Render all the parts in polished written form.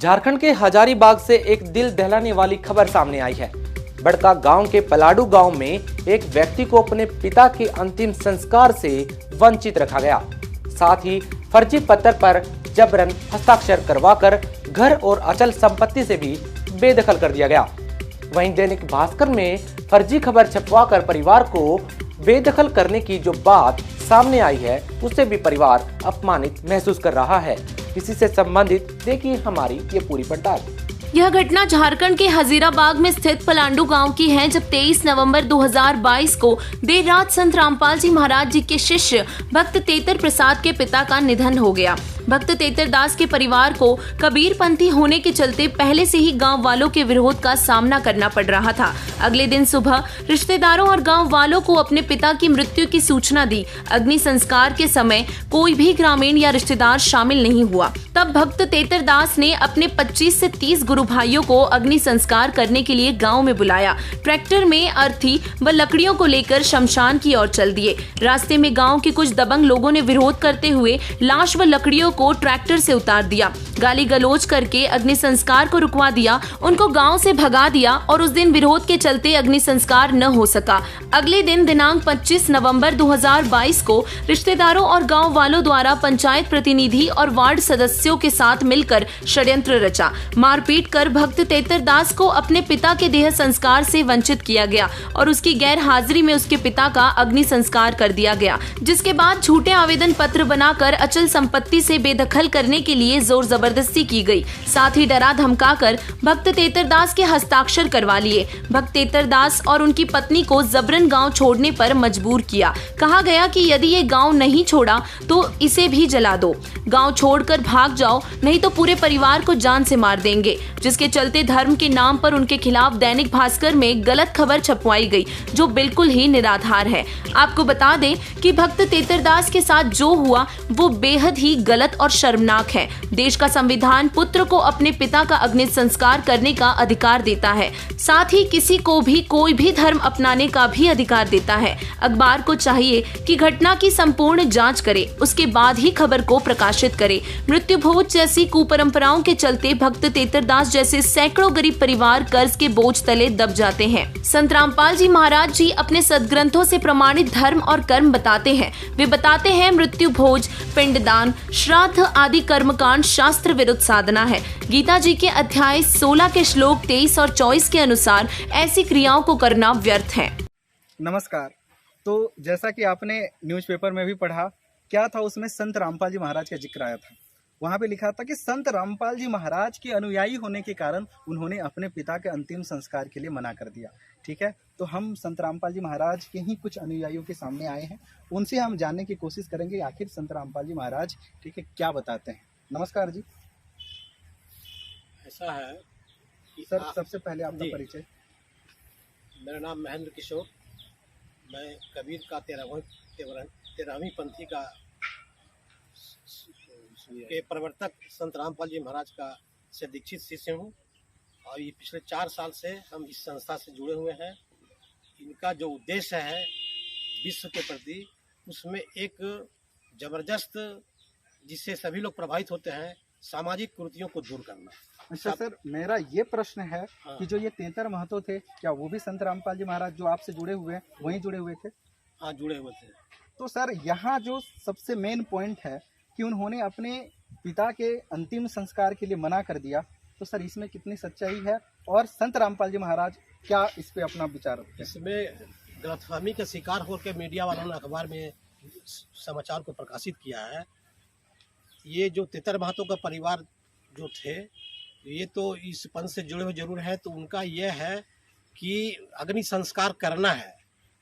झारखंड के हजारीबाग से एक दिल दहलाने वाली खबर सामने आई है। बड़का गांव के पलाडू गांव में एक व्यक्ति को अपने पिता के अंतिम संस्कार से वंचित रखा गया। साथ ही फर्जी पत्र पर जबरन हस्ताक्षर करवाकर घर और अचल संपत्ति से भी बेदखल कर दिया गया। वहीं दैनिक भास्कर में फर्जी खबर छपवाकर परिवार को बेदखल करने की जो बात सामने आई है, उससे भी परिवार अपमानित महसूस कर रहा है। इसी से संबंधित देखिए हमारी ये पूरी पड़ताल। यह घटना झारखंड के हजीराबाग में स्थित पलांडू गांव की है, जब 23 नवंबर 2022 को देर रात संत रामपाल जी महाराज जी के शिष्य भक्त तेतर प्रसाद के पिता का निधन हो गया। भक्त तेतर दास के परिवार को कबीरपंथी होने के चलते पहले से ही गांव वालों के विरोध का सामना करना पड़ रहा था। अगले दिन सुबह रिश्तेदारों और गांव वालों को अपने पिता की मृत्यु की सूचना दी। अग्नि संस्कार के समय कोई भी ग्रामीण या रिश्तेदार शामिल नहीं हुआ। तब भक्त तेतर दास ने अपने 25 से 30 गुरु भाइयों को अग्नि संस्कार करने के लिए गांव में बुलाया। ट्रैक्टर में अर्थी व लकड़ियों को लेकर शमशान की ओर चल दिए। रास्ते में गांव के कुछ दबंग लोगों ने विरोध करते हुए लाश व लकड़ियों को ट्रैक्टर से उतार दिया। गाली गलौज करके अग्नि संस्कार को रुकवा दिया, उनको गांव से भगा दिया और उस दिन विरोध के चलते अग्नि संस्कार न हो सका। अगले दिन दिनांक 25 नवंबर 2022 को रिश्तेदारों और गांव वालों द्वारा पंचायत प्रतिनिधि और वार्ड सदस्यों के साथ मिलकर षड्यंत्र रचा। मारपीट कर भक्त तेतर दास को अपने पिता के देह संस्कार से वंचित किया गया और उसकी गैर हाजिरी में उसके पिता का अग्नि संस्कार कर दिया गया, जिसके बाद झूठे आवेदन पत्र बनाकर अचल संपत्ति से बेदखल करने के लिए जोर जबरदस्ती की गई। साथ ही डरा धमकाकर भक्त तेतर दास के हस्ताक्षर करवा लिए। भक्त तेतर दास और उनकी पत्नी को जबरन गांव छोड़ने पर मजबूर किया। कहा गया कि यदि ये गांव नहीं छोड़ा तो इसे भी जला दो, गांव छोड़कर भाग जाओ, नहीं तो पूरे परिवार को जान से मार देंगे। जिसके चलते धर्म के नाम पर उनके खिलाफ दैनिक भास्कर में गलत खबर छपवाई गई, जो बिल्कुल ही निराधार है। आपको बता दें कि भक्त तेतर दास के साथ जो हुआ वो बेहद ही गलत और शर्मनाक है। देश का संविधान पुत्र को अपने पिता का अग्नि संस्कार करने का अधिकार देता है, साथ ही किसी को भी कोई भी धर्म अपनाने का भी अधिकार देता है। अखबार को चाहिए कि घटना की संपूर्ण जांच करे, उसके बाद ही खबर को प्रकाशित करे। मृत्यु भोज जैसी कुपरंपराओं के चलते भक्त तेतर दास जैसे सैकड़ों गरीब परिवार कर्ज के बोझ तले दब जाते हैं। संत रामपाल जी महाराज जी अपने सदग्रंथों से प्रमाणित धर्म और कर्म बताते हैं। वे बताते हैं मृत्यु भोज, पिंडदान, श्राद्ध आदि कर्मकांड शास्त्र विरुद्ध साधना है। गीता जी के अध्याय 16 के श्लोक 23 और 24 के अनुसार ऐसी क्रियाओं को करना व्यर्थ है। नमस्कार। तो जैसा कि आपने न्यूज़पेपर में भी पढ़ा, क्या था उसमें संत रामपाल जी महाराज का जिक्र आया था। वहाँ पे लिखा था कि संत रामपाल जी महाराज के अनुयायी होने के कारण उन्होंने अपने पिता के अंतिम संस्कार के लिए मना कर दिया। ठीक है, तो हम संत रामपाल जी महाराज के ही कुछ अनुयायियों के सामने आए हैं, उनसे हम जानने की कोशिश करेंगे आखिर संत रामपाल जी महाराज ठीक है क्या बताते हैं। नमस्कार जी। ऐसा है सर, सबसे पहले आपका परिचय। मेरा नाम महेंद्र किशोर, मैं कबीर का 13वीं पंथी का के प्रवर्तक संत रामपाल जी महाराज का से दीक्षित शिष्य हूँ और ये पिछले 4 साल से हम इस संस्था से जुड़े हुए हैं। इनका जो उद्देश्य है विश्व के प्रति, उसमें एक जबरदस्त, जिससे सभी लोग प्रभावित होते हैं, सामाजिक कुरीतियों को दूर करना। अच्छा सर, मेरा ये प्रश्न है कि जो ये तेतर महतो थे, क्या वो भी संत रामपाल जी महाराज जो आपसे जुड़े हुए हैं वहीं जुड़े हुए थे? हाँ, जुड़े हुए थे। तो सर, यहाँ जो सबसे मेन पॉइंट है कि उन्होंने अपने पिता के अंतिम संस्कार के लिए मना कर दिया, तो सर इसमें कितनी सच्चाई है और संत रामपाल जी महाराज क्या इस पे अपना विचार रखते हैं? इसमें गलतफहमी का शिकार होकर मीडिया वालों ने अखबार में समाचार को प्रकाशित किया है। ये जो तेतर महतो का परिवार जो थे, ये तो इस पंथ से जुड़े हुए जरूर है, तो उनका ये है कि अग्नि संस्कार करना है,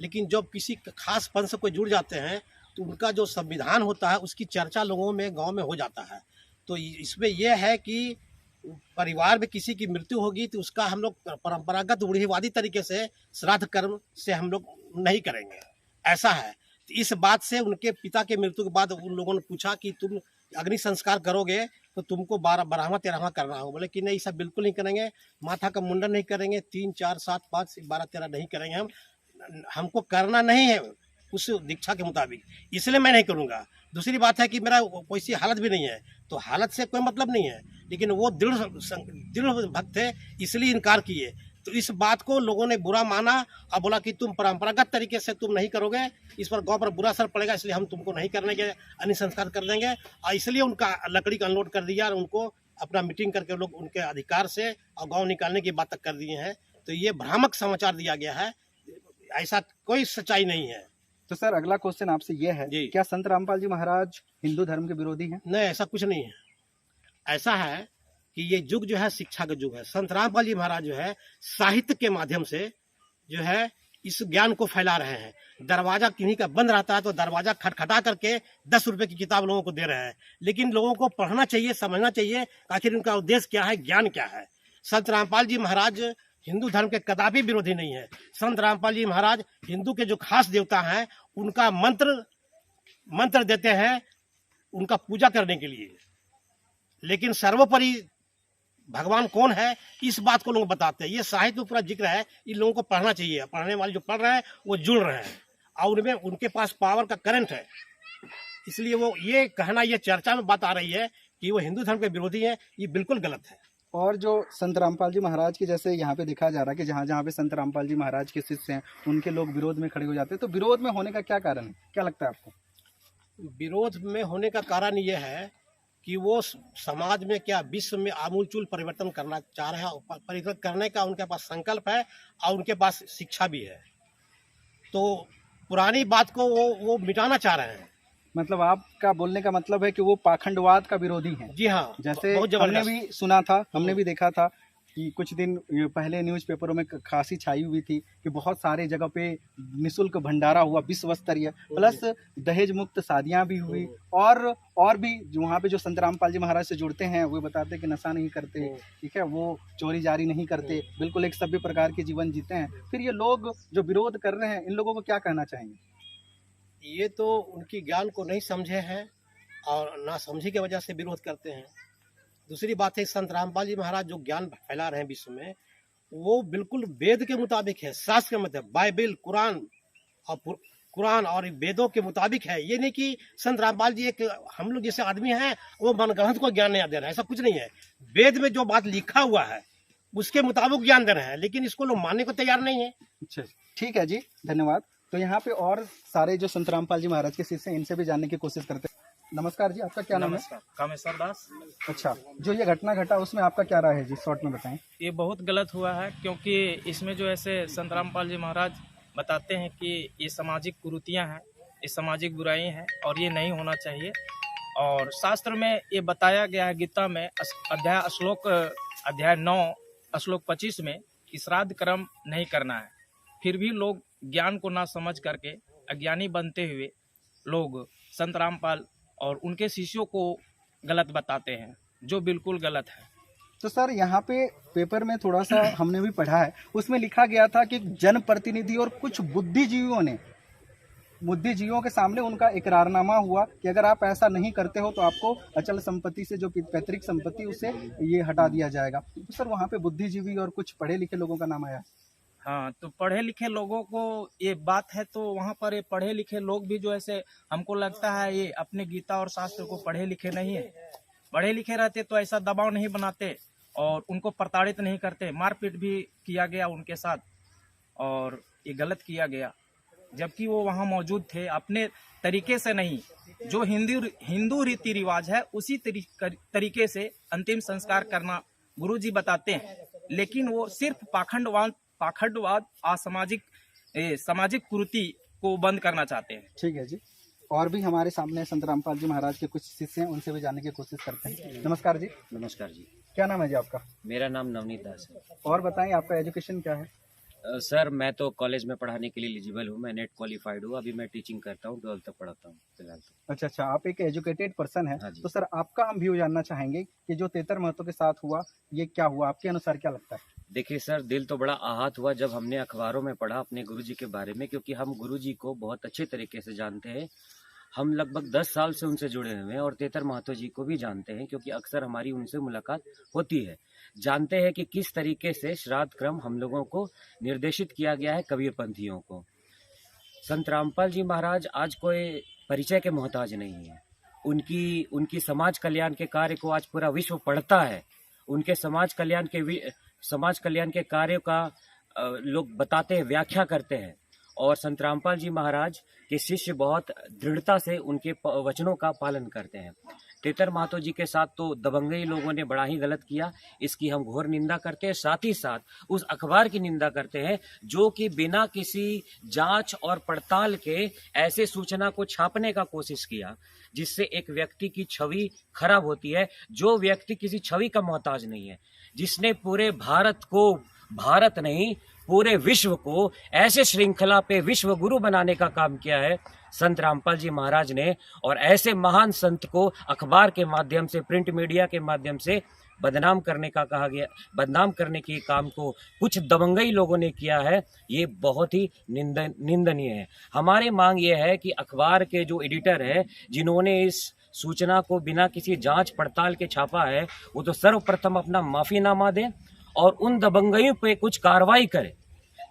लेकिन जब किसी खास पंथ से कोई जुड़ जाते हैं तो उनका जो संविधान होता है उसकी चर्चा लोगों में गांव में हो जाता है। तो इसमें यह है कि परिवार में किसी की मृत्यु होगी तो उसका हम लोग परंपरागत रूढ़िवादी तरीके से श्राद्ध कर्म से हम लोग नहीं करेंगे, ऐसा है। तो इस बात से उनके पिता के मृत्यु के बाद उन लोगों ने पूछा कि तुम अग्नि संस्कार करोगे तो तुमको 12वां 13वां करना हो। बोले कि नहीं, सब बिल्कुल नहीं करेंगे, माथा का मुंडन नहीं करेंगे, 3 4 7 5 12 13 नहीं करेंगे, हमको करना नहीं है उस दीक्षा के मुताबिक, इसलिए मैं नहीं करूँगा। दूसरी बात है कि मेरा वैसी हालत भी नहीं है, तो हालत से कोई मतलब नहीं है, लेकिन वो दृढ़ भक्त थे इसलिए इनकार किए। तो इस बात को लोगों ने बुरा माना और बोला कि तुम परंपरागत तरीके से तुम नहीं करोगे, इस पर गांव पर बुरा असर पड़ेगा, इसलिए हम तुमको नहीं करने के अन्य संस्कार कर देंगे। और इसलिए उनका लकड़ी का अनलोड कर दिया और उनको अपना मीटिंग करके लोग उनके अधिकार से और गाँव निकालने की बात तक कर दिए हैं। तो ये भ्रामक समाचार दिया गया है, ऐसा कोई सच्चाई नहीं है। तो सर अगला क्वेश्चन आपसे ये है, जी। क्या संत रामपाल जी महाराज हिंदू धर्म के विरोधी हैं? नहीं, ऐसा कुछ नहीं है। ऐसा है कि ये युग जो है शिक्षा का युग है। संत रामपाल जी महाराज जो है साहित्य के माध्यम से जो है इस ज्ञान को फैला रहे हैं। दरवाजा किन्हीं का बंद रहता है तो दरवाजा खटखटा करके 10 रुपए की किताब लोगों को दे रहे हैं, लेकिन लोगों को पढ़ना चाहिए, समझना चाहिए आखिर उनका उद्देश्य क्या है, ज्ञान क्या है। संत रामपाल जी महाराज हिंदू धर्म के कदापि विरोधी नहीं है। संत रामपाल जी महाराज हिंदू के जो खास देवता हैं उनका मंत्र देते हैं उनका पूजा करने के लिए, लेकिन सर्वोपरि भगवान कौन है इस बात को लोग बताते हैं। ये साहित्य में पूरा जिक्र है, इन लोगों को पढ़ना चाहिए। पढ़ने वाले जो पढ़ रहे हैं वो जुड़ रहे हैं और उनमें उनके पास पावर का करंट है, इसलिए वो ये कहना, ये चर्चा में बात आ रही है कि वो हिंदू धर्म के विरोधी है, ये बिल्कुल गलत है। और जो संत रामपाल जी महाराज के जैसे यहाँ पे देखा जा रहा है कि जहाँ जहाँ पे संत रामपाल जी महाराज के शिष्य हैं उनके लोग विरोध में खड़े हो जाते हैं, तो विरोध में होने का क्या कारण है, क्या लगता है आपको? विरोध में होने का कारण ये है कि वो समाज में क्या विश्व में आमूलचूल परिवर्तन करना चाह रहे हैं। परिवर्तन करने का उनके पास संकल्प है और उनके पास शिक्षा भी है, तो पुरानी बात को वो मिटाना चाह रहे हैं। मतलब आपका बोलने का मतलब है कि वो पाखंडवाद का विरोधी है। जी हाँ, जैसे बहुत हमने जबरदस्त। भी सुना था, हमने भी देखा था कि कुछ दिन पहले न्यूज़पेपरों में खासी छाई हुई थी कि बहुत सारे जगह पे निःशुल्क भंडारा हुआ विश्व स्तरीय, प्लस दहेज मुक्त शादियां भी हुई, और भी वहाँ पे जो संत रामपाल जी महाराज से जुड़ते हैं वो बताते हैं कि नशा नहीं करते, ठीक है, वो चोरी जारी नहीं करते, बिल्कुल एक सभ्य प्रकार के जीवन जीते हैं। फिर ये लोग जो विरोध कर रहे हैं, इन लोगों को क्या कहना चाहेंगे? ये तो उनकी ज्ञान को नहीं समझे हैं और ना समझी की वजह से विरोध करते हैं। दूसरी बात है, संत रामपाल जी महाराज जो ज्ञान फैला रहे हैं विश्व में, वो बिल्कुल वेद के मुताबिक है, शास्त्र के मतलब बाइबल, कुरान और वेदों के मुताबिक है। ये नहीं कि संत रामपाल जी एक हम लोग जैसे आदमी हैं वो मनगढ़ंत को ज्ञान नहीं दे रहे हैं, ऐसा कुछ नहीं है। वेद में जो बात लिखा हुआ है उसके मुताबिक ज्ञान दे रहे हैं, लेकिन इसको लोग मानने को तैयार नहीं है। अच्छा, ठीक है जी, धन्यवाद। तो यहाँ पे और सारे जो संत रामपाल जी महाराज के शिष्य हैं इनसे भी जानने की कोशिश करते हैं। नमस्कार जी, आपका क्या नाम है? नमस्कार, कामेश्वर दास। अच्छा, जो ये घटना घटा उसमें आपका क्या राय है जी, शॉर्ट में बताएं। ये बहुत गलत हुआ है, क्योंकि इसमें जो ऐसे संत रामपाल जी महाराज बताते हैं कि ये सामाजिक कुरीतियां हैं, ये सामाजिक बुराई हैं और ये नहीं होना चाहिए। और शास्त्र में ये बताया गया है, गीता में अध्याय 9 श्लोक 25 में कि श्राद्ध कर्म नहीं करना है। फिर भी लोग ज्ञान को ना समझ करके अज्ञानी बनते हुए लोग संत रामपाल और उनके शिष्यों को गलत बताते हैं, जो बिल्कुल गलत है। तो सर यहाँ पे पेपर में थोड़ा सा हमने भी पढ़ा है, उसमें लिखा गया था कि जनप्रतिनिधि और कुछ बुद्धिजीवियों के सामने उनका इकरारनामा हुआ कि अगर आप ऐसा नहीं करते हो तो आपको अचल संपत्ति से जो पैतृक संपत्ति उसे ये हटा दिया जाएगा। तो सर वहाँ पे बुद्धिजीवी और कुछ पढ़े लिखे लोगों का नाम आया। हाँ, तो पढ़े लिखे लोगों को ये बात है, तो वहाँ पर ये पढ़े लिखे लोग भी जो ऐसे हमको लगता है ये अपने गीता और शास्त्र को पढ़े लिखे नहीं है। पढ़े लिखे रहते तो ऐसा दबाव नहीं बनाते और उनको प्रताड़ित नहीं करते। मारपीट भी किया गया उनके साथ और ये गलत किया गया, जबकि वो वहाँ मौजूद थे। अपने तरीके से नहीं, जो हिंदू रीति रिवाज है उसी तरीके से अंतिम संस्कार करना गुरुजी बताते हैं, लेकिन वो सिर्फ पाखंडवाद सामाजिक कुरीति को बंद करना चाहते हैं। ठीक है जी, और भी हमारे सामने संत रामपाल जी महाराज के कुछ शिष्य हैं, उनसे भी जानने की कोशिश करते हैं। नमस्कार जी। नमस्कार जी। क्या नाम है जी आपका? मेरा नाम नवनीत दास है। और बताएं आपका एजुकेशन क्या है? सर मैं तो कॉलेज में पढ़ाने के लिए एलिजिबल हूँ, मैं नेट क्वालिफाइड हूँ। अभी मैं टीचिंग करता हूँ, 12th तक पढ़ाता हूँ फिलहाल तो। अच्छा, आप एक एजुकेटेड पर्सन है। हाँ जी। तो सर आपका हम व्यू जानना चाहेंगे कि जो तेतर महतो के साथ हुआ ये क्या हुआ, आपके अनुसार क्या लगता है? देखिए सर, दिल तो बड़ा आहत हुआ जब हमने अखबारों में पढ़ा अपने गुरुजी के बारे में, क्योंकि हम गुरुजी को बहुत अच्छे तरीके से जानते हैं। हम लगभग 10 साल से उनसे जुड़े हुए हैं और तेतर महतो जी को भी जानते हैं, क्योंकि अक्सर हमारी उनसे मुलाकात होती है। जानते हैं कि किस तरीके से श्राद्ध क्रम हम लोगों को निर्देशित किया गया है कबीरपंथियों को। संत रामपाल जी महाराज आज कोई परिचय के मोहताज नहीं है। उनकी समाज कल्याण के कार्य को आज पूरा विश्व पढ़ता है। उनके समाज कल्याण के कार्यों का लोग बताते हैं, व्याख्या करते हैं। और संत रामपाल जी महाराज के शिष्य बहुत दृढ़ता से उनके वचनों का पालन करते हैं। तेतर महतो जी के साथ तो दबंगई लोगों ने बड़ा ही गलत किया, इसकी हम घोर निंदा करते हैं। साथ ही साथ उस अखबार की निंदा करते हैं जो कि बिना किसी जांच और पड़ताल के ऐसे सूचना को छापने का कोशिश किया जिससे एक व्यक्ति की छवि खराब होती है। जो व्यक्ति किसी छवि का मोहताज नहीं है, जिसने पूरे भारत नहीं पूरे विश्व को ऐसे श्रृंखला पे विश्व गुरु बनाने का काम किया है संत रामपाल जी महाराज ने। और ऐसे महान संत को अखबार के माध्यम से, प्रिंट मीडिया के माध्यम से बदनाम करने के काम को कुछ दबंगई लोगों ने किया है, ये बहुत ही निंदनीय है। हमारी मांग ये है कि अखबार के जो एडिटर है जिन्होंने इस सूचना को बिना किसी जांच पड़ताल के छापा है, वो तो सर्वप्रथम अपना माफीनामा दें और उन दबंगइयों पे कुछ कार्रवाई करें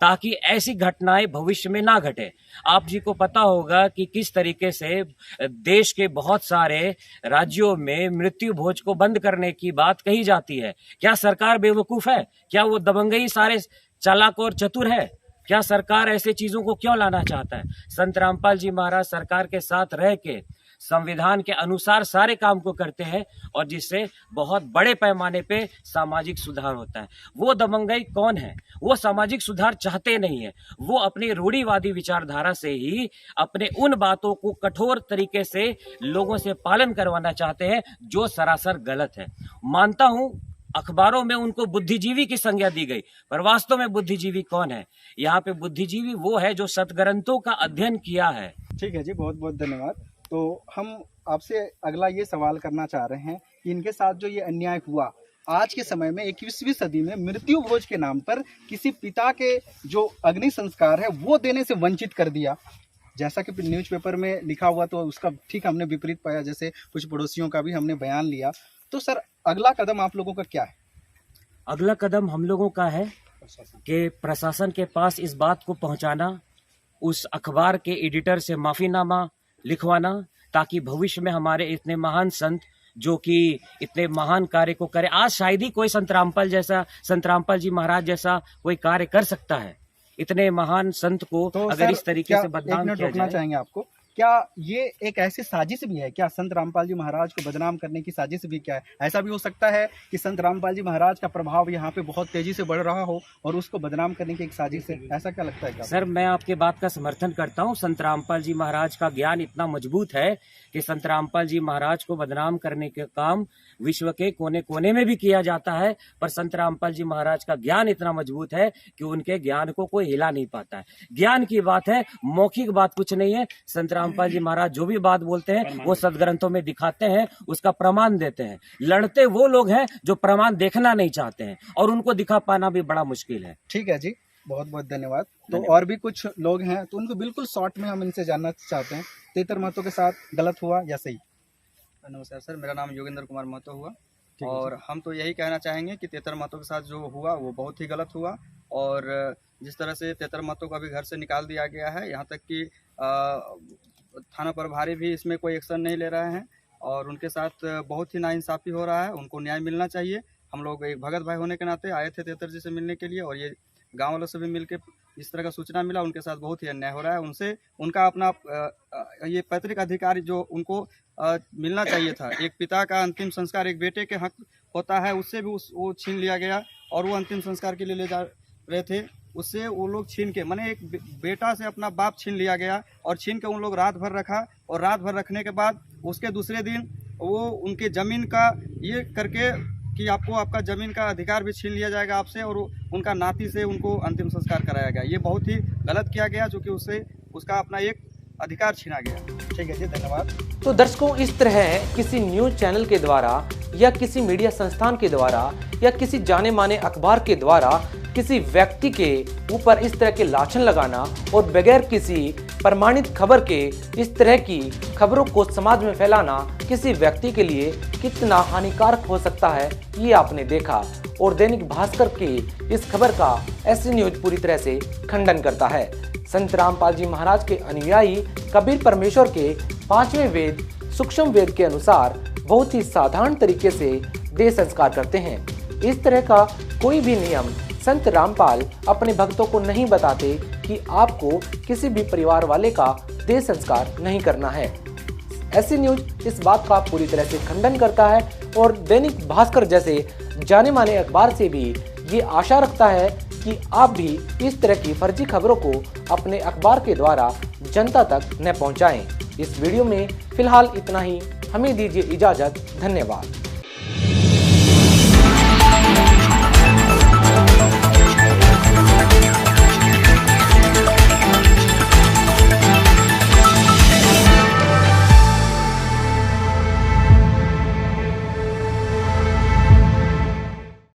ताकि ऐसी घटनाएं भविष्य में ना घटे। आप जी को पता होगा कि किस तरीके से देश के बहुत सारे राज्यों में मृत्यु भोज को बंद करने की बात कही जाती है। क्या सरकार बेवकूफ है? क्या वो दबंगई सारे चालाक और चतुर है? क्या सरकार ऐसे चीजों को क्यों लाना चाहता है? संत रामपाल जी महाराज सरकार के साथ रह के संविधान के अनुसार सारे काम को करते हैं और जिससे बहुत बड़े पैमाने पे सामाजिक सुधार होता है। वो दबंगई कौन है? वो सामाजिक सुधार चाहते नहीं है। वो अपनी रूढ़िवादी विचारधारा से ही अपने उन बातों को कठोर तरीके से लोगों से पालन करवाना चाहते हैं जो सरासर गलत है। मानता हूं अखबारों में उनको बुद्धिजीवी की संज्ञा दी गई, पर वास्तव में बुद्धिजीवी कौन है? यहाँ पे बुद्धिजीवी वो है जो सतग्रंथों का अध्ययन किया है। ठीक है जी, बहुत बहुत धन्यवाद। तो हम आपसे अगला ये सवाल करना चाह रहे हैं कि इनके साथ जो ये अन्याय हुआ आज के समय में 21वीं सदी में मृत्यु भोज के नाम पर किसी पिता के जो अग्नि संस्कार है वो देने से वंचित कर दिया, जैसा कि न्यूज़पेपर में लिखा हुआ, तो उसका ठीक हमने विपरीत पाया, जैसे कुछ पड़ोसियों का भी हमने बयान लिया। तो सर अगला कदम आप लोगों का क्या है? अगला कदम हम लोगों का है कि प्रशासन के पास इस बात को पहुंचाना, उस अखबार के एडिटर से माफीनामा लिखवाना, ताकि भविष्य में हमारे इतने महान संत जो कि इतने महान कार्य को करे, आज शायद ही कोई संत रामपाल जी महाराज जैसा कोई कार्य कर सकता है। इतने महान संत को तो अगर इस तरीके से बदनाम किया जाए, चाहेंगे आपको, क्या ये एक ऐसी साजिश भी है? क्या संत रामपाल जी महाराज को बदनाम करने की साजिश भी क्या है? ऐसा भी हो सकता है कि संत रामपाल जी महाराज का प्रभाव यहाँ पे बहुत तेजी से बढ़ रहा हो और उसको बदनाम करने की एक साजिश है, ऐसा क्या लगता है? सर मैं आपके बात का समर्थन करता हूँ। संत रामपाल जी महाराज का ज्ञान इतना मजबूत है कि संत रामपाल जी महाराज को बदनाम करने के काम विश्व के कोने कोने में भी किया जाता है, पर संत रामपाल जी महाराज का ज्ञान इतना मजबूत है कि उनके ज्ञान को कोई हिला नहीं पाता है। ज्ञान की बात है, मौखिक बात कुछ नहीं है। संत रामपाल जी महाराज जो भी बात बोलते हैं वो सदग्रंथों में दिखाते हैं, उसका प्रमाण देते हैं। लड़ते वो लोग हैं जो प्रमाण देखना नहीं चाहते हैं और उनको दिखा पाना भी बड़ा मुश्किल है। ठीक है जी, बहुत बहुत धन्यवाद। तो और भी कुछ लोग हैं तो उनको बिल्कुल शॉर्ट में हम इनसे जानना चाहते हैं, तेतर महतो के साथ गलत हुआ या सही? नमस्कार सर, मेरा नाम योगेंद्र कुमार महतो हुआ और हम तो यही कहना चाहेंगे कि तेतर महतो के साथ जो हुआ वो बहुत ही गलत हुआ। और जिस तरह से तेतर महतो को अभी घर से निकाल दिया गया है, यहाँ तक कि थाना प्रभारी भी इसमें कोई एक्शन नहीं ले रहे हैं और उनके साथ बहुत ही नाइंसाफ़ी हो रहा है। उनको न्याय मिलना चाहिए। हम लोग एक भगत भाई होने के नाते आए थे तेतर जी से मिलने के लिए और ये गांव वालों से भी मिलके इस तरह का सूचना मिला, उनके साथ बहुत ही अन्याय हो रहा है। उनसे उनका अपना ये पैतृक अधिकार जो उनको मिलना चाहिए था, एक पिता का अंतिम संस्कार एक बेटे के हक होता है, उससे भी वो छीन लिया गया और वो अंतिम संस्कार के लिए ले जा रहे थे, उससे वो लोग छीन के, माने एक बेटा से अपना बाप छीन लिया गया और छीन के उन लोग रात भर रखा और रात भर रखने के बाद उसके दूसरे दिन वो उनके ज़मीन का ये करके कि आपको आपका ज़मीन का अधिकार भी छीन लिया जाएगा आपसे और उनका नाती से उनको अंतिम संस्कार कराया गया। ये बहुत ही गलत किया गया, जो कि उससे उसका अपना एक अधिकार छीना गया। ठीक है जी, धन्यवाद। तो दर्शकों, इस तरह किसी न्यूज चैनल के द्वारा या किसी मीडिया संस्थान के द्वारा या किसी जाने माने अखबार के द्वारा किसी व्यक्ति के ऊपर इस तरह के लाछन लगाना और बगैर किसी प्रमाणित खबर के इस तरह की खबरों को समाज में फैलाना किसी व्यक्ति के लिए कितना हानिकारक हो सकता है, ये आपने देखा। और दैनिक भास्कर की इस खबर का ऐसी न्यूज पूरी तरह से खंडन करता है। संत रामपाल जी महाराज के अनुयायी कबीर परमेश्वर के 5वें वेद सूक्ष्म वेद के अनुसार बहुत ही साधारण तरीके से देह संस्कार करते हैं। इस तरह का कोई भी नियम संत रामपाल अपने भक्तों को नहीं बताते कि आपको किसी भी परिवार वाले का देह संस्कार नहीं करना है। ऐसी न्यूज इस बात का पूरी तरह से खंडन करता है और दैनिक भास्कर जैसे जाने माने अखबार से भी ये आशा रखता है कि आप भी इस तरह की फर्जी खबरों को अपने अखबार के द्वारा जनता तक न पहुंचाएं। इस वीडियो में फिलहाल इतना ही। हमें दीजिए इजाजत। धन्यवाद।